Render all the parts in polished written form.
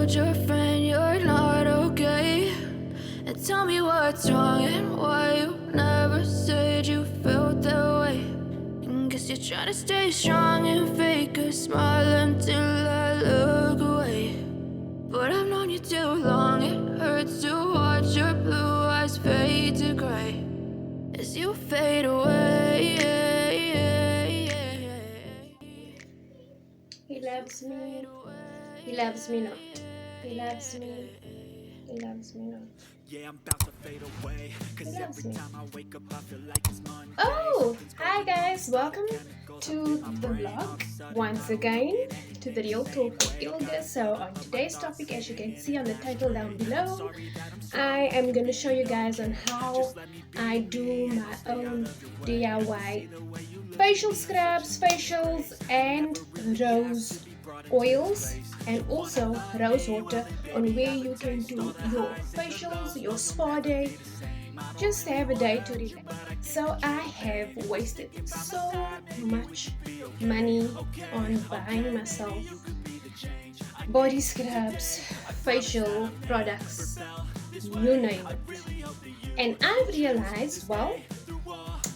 told your friend you're not okay, and tell me what's wrong and why you never said you felt that way. And guess you're trying to stay strong and fake a smile until I look away. But I've known you too long, it hurts to watch your blue eyes fade to gray as you fade away. He loves me. He loves me not. He loves me. He loves me not. Yeah, I'm about to fade away, He 'cause loves every me. time I wake up I feel like it's Monday. Oh, hi guys, welcome to the vlog once again to the Real Talk with Ilga. So on today's topic, as you can see on the title down below, I am going to show you guys on how I do my own DIY facial scrubs, facials and rose oils, and also rose water, on where you can do your facials, your spa day, just have a day to relax. So I have wasted so much money on buying myself body scrubs, facial products, you name it. And I've realized, well,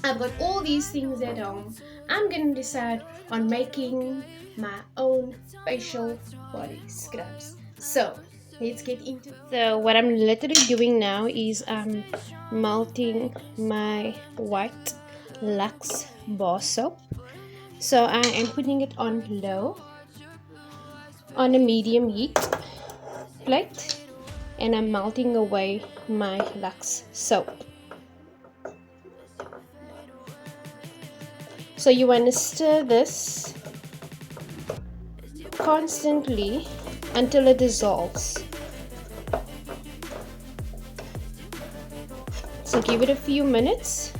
I've got all these things at home. I'm gonna decide on making my own facial body scrubs. So let's get into it. So what I'm literally doing now is I'm melting my white Lux bar soap. So I am putting it on low on a medium heat plate, and I'm melting away my Lux soap. So you want to stir this constantly until it dissolves. So give it a few minutes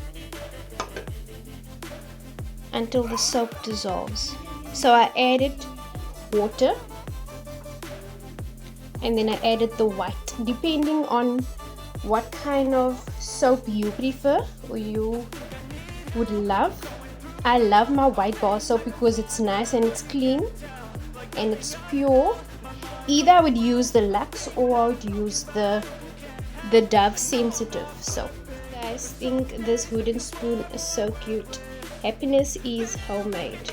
until the soap dissolves. So I added water, and then I added the white, depending on what kind of soap you prefer or you would love. I love my white bar soap because it's nice and it's clean and it's pure. Either I would use the Lux or I would use the Dove sensitive soap. Guys, think this wooden spoon is so cute. Happiness is homemade.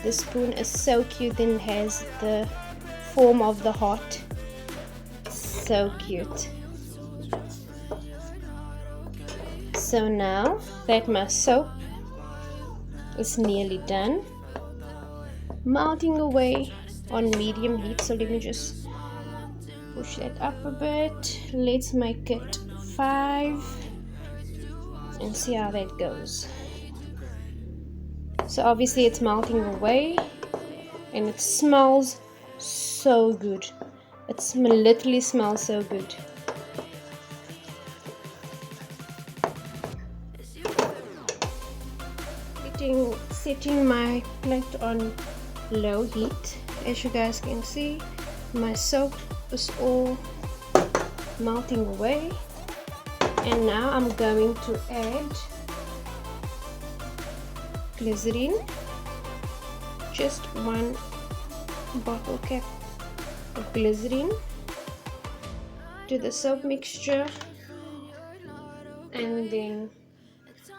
The spoon is so cute and has the form of the heart. So cute. So now that my soap is nearly done, melting away on medium heat, so let me just push that up a bit. Let's make it 5 and see how that goes. So obviously it's melting away and it smells so good. It literally smells so good. Setting my plate on low heat. As you guys can see, my soap is all melting away, and now I'm going to add glycerin, just 1 bottle cap of glycerin to the soap mixture, and then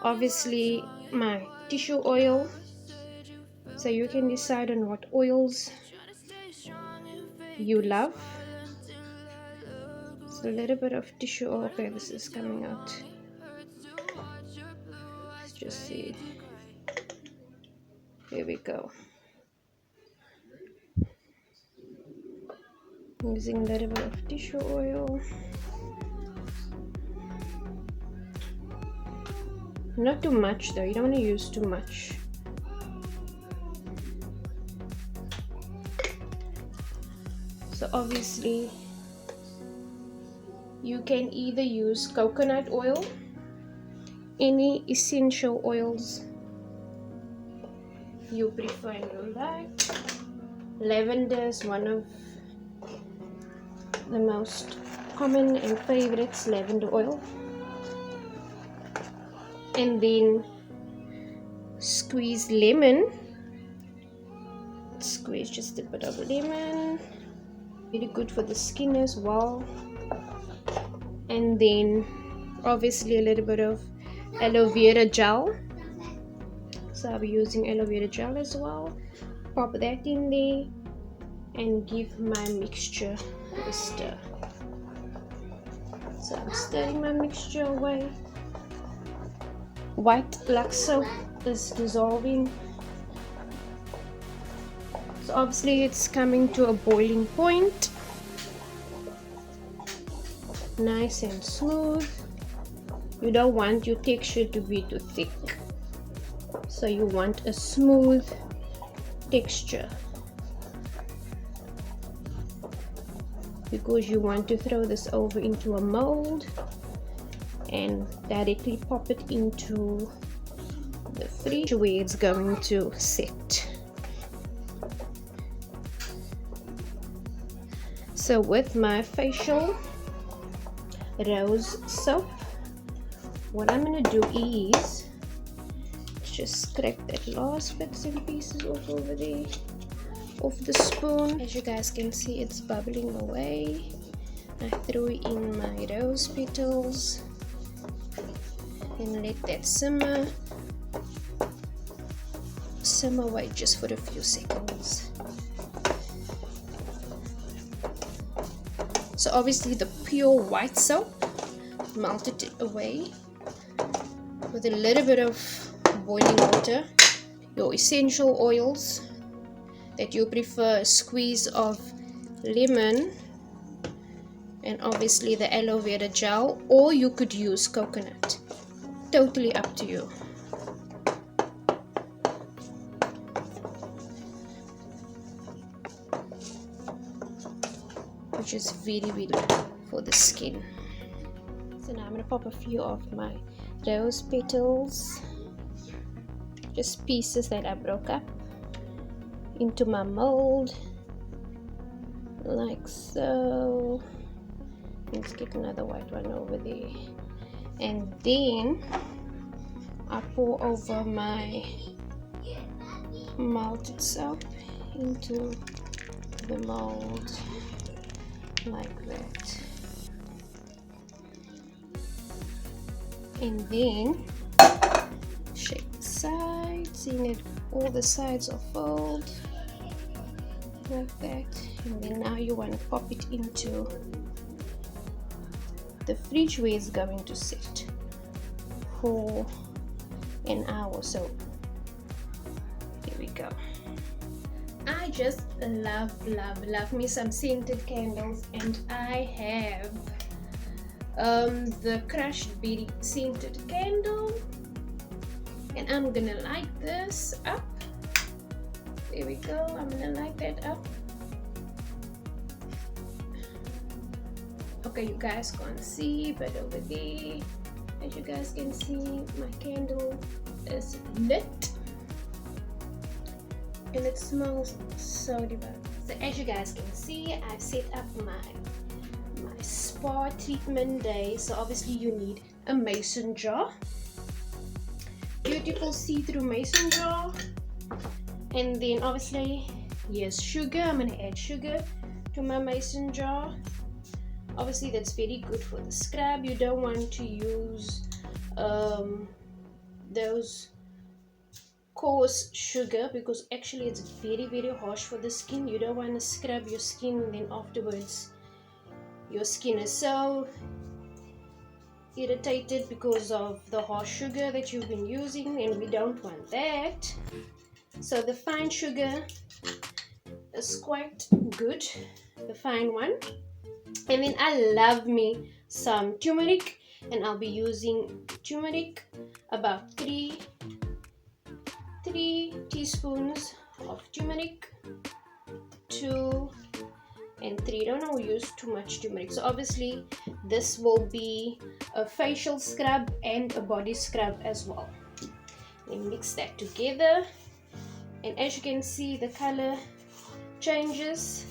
obviously my tissue oil. So you can decide on what oils you love. So a little bit of tissue oil. Okay, this is coming out. Let's just see. Here we go. Using a little bit of tissue oil. Not too much though, you don't want to use too much. So obviously you can either use coconut oil, any essential oils you prefer and you like. Lavender is one of the most common and favorites, lavender oil. And then squeeze lemon. Squeeze just a bit of lemon. Really good for the skin as well. And then obviously a little bit of aloe vera gel, so I'll be using aloe vera gel as well. Pop that in there and give my mixture a stir. So I'm stirring my mixture away. White Lux soap is dissolving, so obviously it's coming to a boiling point, nice and smooth. You don't want your texture to be too thick, so you want a smooth texture, because you want to throw this over into a mold and directly pop it into the fridge where it's going to sit. So with my facial rose soap, what I'm gonna do is just scrape that last bits and pieces off over there, off the spoon. As you guys can see, it's bubbling away. I threw in my rose petals and let that simmer away just for a few seconds. So obviously the pure white soap, melted it away with a little bit of boiling water, your essential oils that you prefer, a squeeze of lemon, and obviously the aloe vera gel, or you could use coconut, totally up to you. Which is very good for the skin. So now I'm going to pop a few of my rose petals, just pieces that I broke up, into my mold, like so. Let's get another white one over there, and then I pour over my melted soap into the mold like that, and then shake the sides, seeing it all the sides are filled like that. And then now you want to pop it into the fridge where it's going to sit for an hour or so. Here we go. I just love me some scented candles, and I have the crushed berry scented candle, and I'm gonna light this up. There we go. I'm gonna light that up. Okay, you guys can't see, but over there, as you guys can see, my candle is lit and it smells so divine. So as you guys can see, I've set up my spa treatment day. So obviously you need a mason jar, beautiful see-through mason jar, and then obviously here's sugar. I'm gonna add sugar to my mason jar. Obviously that's very good for the scrub. You don't want to use those coarse sugar, because actually it's very harsh for the skin. You don't want to scrub your skin and then afterwards your skin is so irritated because of the harsh sugar that you've been using, and we don't want that. So the fine sugar is quite good, the fine one. And then I love me some turmeric, and I'll be using turmeric, about 3 teaspoons of turmeric, 2 and 3. Don't use too much turmeric. So obviously this will be a facial scrub and a body scrub as well. And mix that together, and as you can see, the color changes,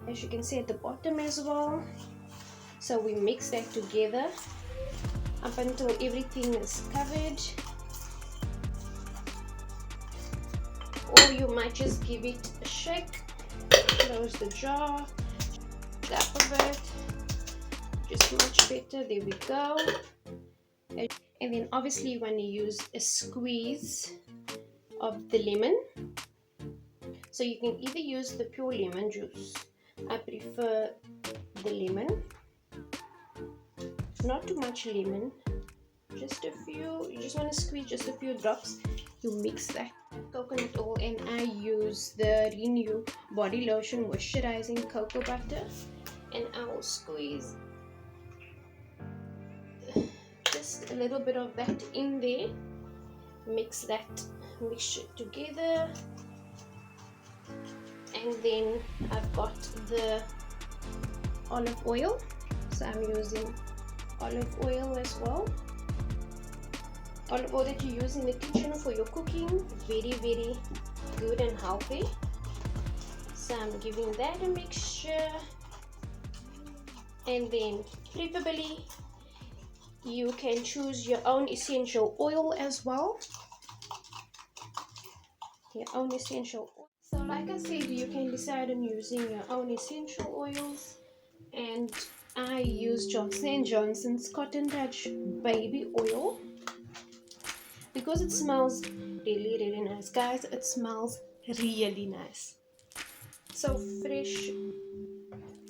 as you can see at the bottom as well. So we mix that together up until everything is covered, or you might just give it a shake Close the jar, tap of it, just much better. There we go. And then obviously you want to use a squeeze of the lemon. So you can either use the pure lemon juice. I prefer the lemon. Not too much lemon, just a few. You just want to squeeze just a few drops. You mix that coconut oil, and I use the Renew body lotion moisturizing cocoa butter, and I will squeeze just a little bit of that in there. Mix that mixture together, and then I've got the olive oil, so I'm using olive oil as well. Olive oil that you use in the kitchen for your cooking, very good and healthy. So I'm giving that a mixture, and then preferably you can choose your own essential oil as well. Your own essential oil. So like I said, you can decide on using your own essential oils, and I use Johnson & Johnson's Cotton Touch baby oil because it smells really nice, guys. It smells really nice, so fresh.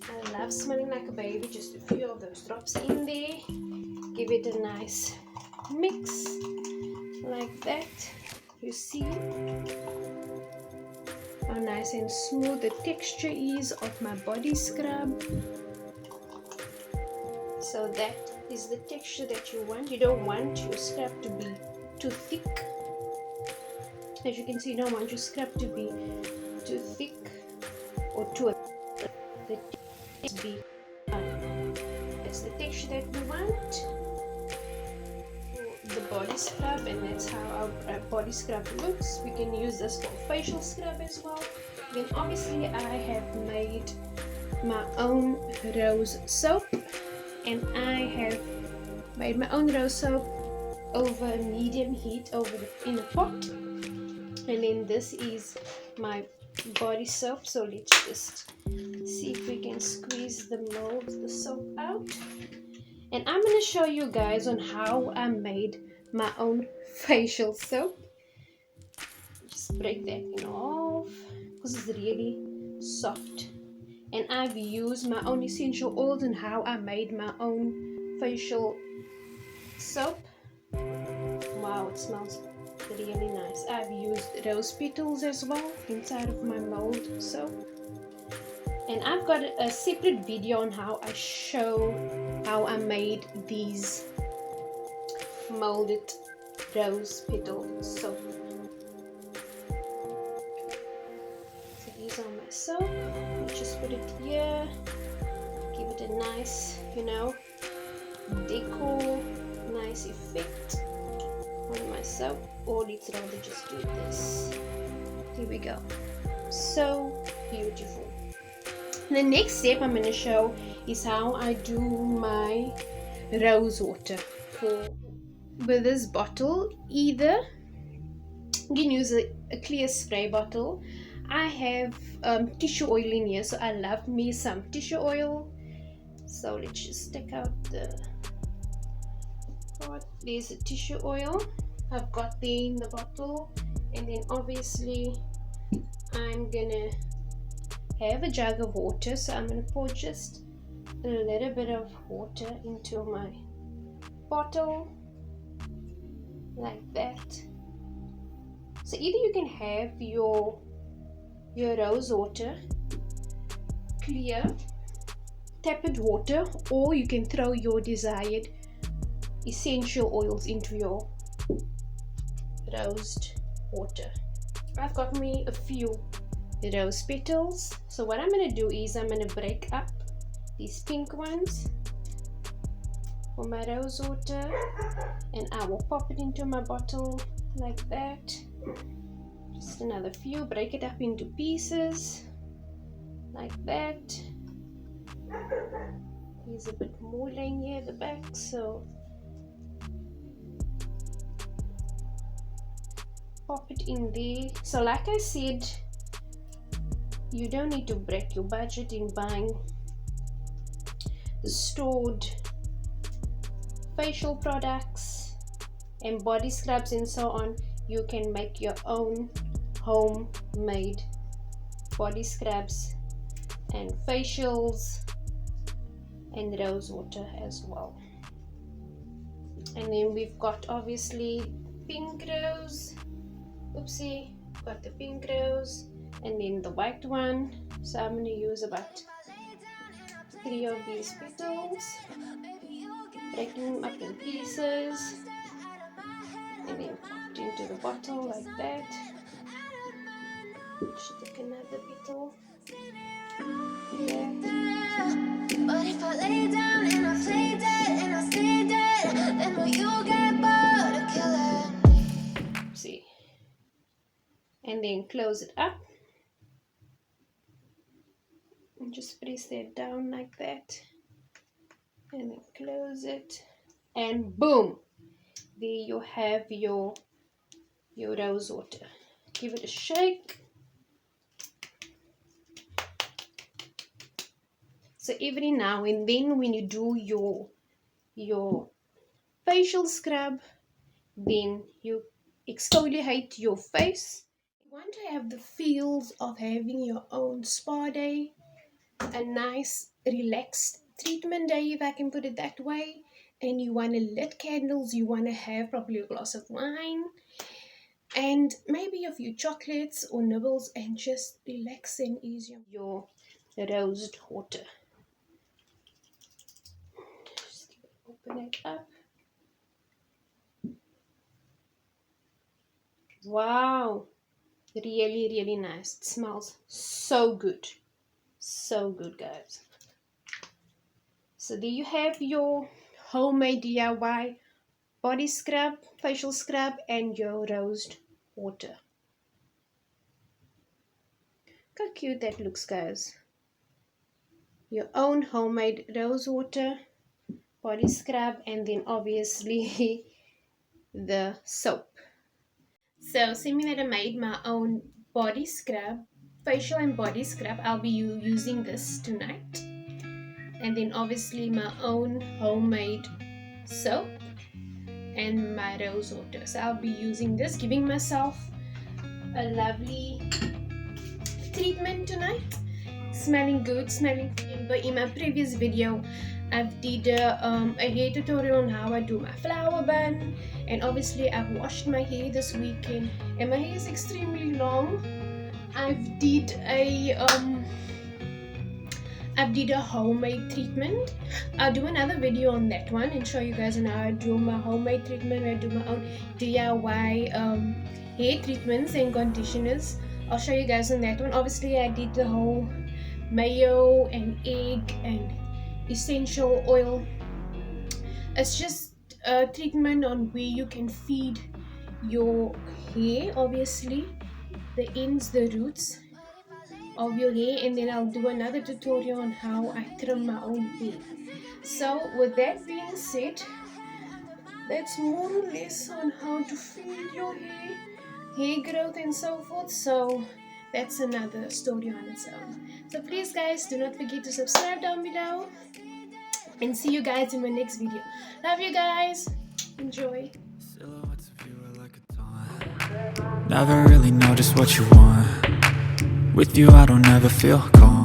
I love smelling like a baby. Just a few of those drops in there, give it a nice mix like that. You see how nice and smooth the texture is of my body scrub. So that is the texture that you want. You don't want your scrub to be too thick. As you can see, you don't want your scrub to be too thick or too be. That's the texture that we want for the body scrub, and that's how our body scrub looks. We can use this for facial scrub as well. Then obviously I have made my own rose soap, and I have made my own rose soap over medium heat in a pot. And then this is my body soap. So let's just see if we can squeeze the mold, the soap out. And I'm going to show you guys on how I made my own facial soap. Just break that in half because it's really soft. And I've used my own essential oils and how I made my own facial soap. Wow, it smells really nice. I've used rose petals as well inside of my mold soap. And I've got a separate video on how I show how I made these molded rose petal soap. So these are my soap. Just put it here, give it a nice, decor, nice effect on my soap. Or let's rather just do this. Here we go. So beautiful. The next step I'm going to show is how I do my rose water. With this bottle, either you can use a clear spray bottle. I have tissue oil in here, so I love me some tissue oil. So let's just take out the pot. There's a tissue oil I've got there in the bottle, and then obviously I'm gonna have a jug of water, so I'm gonna pour just a little bit of water into my bottle like that. So either you can have your rose water clear tepid water, or you can throw your desired essential oils into your rosed water. I've got me a few rose petals, so what I'm going to do is I'm going to break up these pink ones for my rose water, and I will pop it into my bottle like that. Just another few, break it up into pieces like that. There's a bit more laying here at the back, so pop it in there. So like I said, you don't need to break your budget in buying the stored facial products and body scrubs and so on. You can make your own homemade body scrubs and facials and rose water as well. And then we've got obviously pink rose. Oopsie, got the pink rose and then the white one. So I'm going to use about 3 of these petals, breaking them up in pieces and then put into the bottle like that. Should take another petal. But if I lay down and I play dead and I stay dead, then will you get bored of killing me? See, and then close it up and just press that down like that and then close it, and boom, there you have your rose water. Give it a shake. So every now and then when you do your facial scrub, then you exfoliate your face. You want to have the feels of having your own spa day, a nice relaxed treatment day, if I can put it that way. And you want to lit candles, you want to have probably a glass of wine and maybe a few chocolates or nibbles and just relax and ease your rose water. Just open it up. Wow, really nice. It smells so good, guys. So there you have your homemade DIY body scrub, facial scrub, and your rose water. Look how cute that looks, guys. Your own homemade rose water, body scrub, and then obviously the soap. So seeing that I made my own body scrub, facial and body scrub, I'll be using this tonight. And then obviously my own homemade soap and my rose water. So I'll be using this, giving myself a lovely treatment tonight. Smelling good, smelling. But in my previous video, I've did a hair tutorial on how I do my flower bun, and obviously I've washed my hair this weekend, and my hair is extremely long. I've did a homemade treatment. I'll do another video on that one and show you guys on how I do my homemade treatment. I do my own DIY hair treatments and conditioners. I'll show you guys on that one. Obviously I did the whole mayo and egg and essential oil. It's just a treatment on where you can feed your hair, obviously the ends, the roots of your hair, and then I'll do another tutorial on how I trim my own hair. So with that being said, that's more or less on how to feed your hair growth and so forth. So that's another story on its own. So please guys, do not forget to subscribe down below, and see you guys in my next video. Love you guys. Enjoy. Never really know just what you want. With you I don't ever feel calm.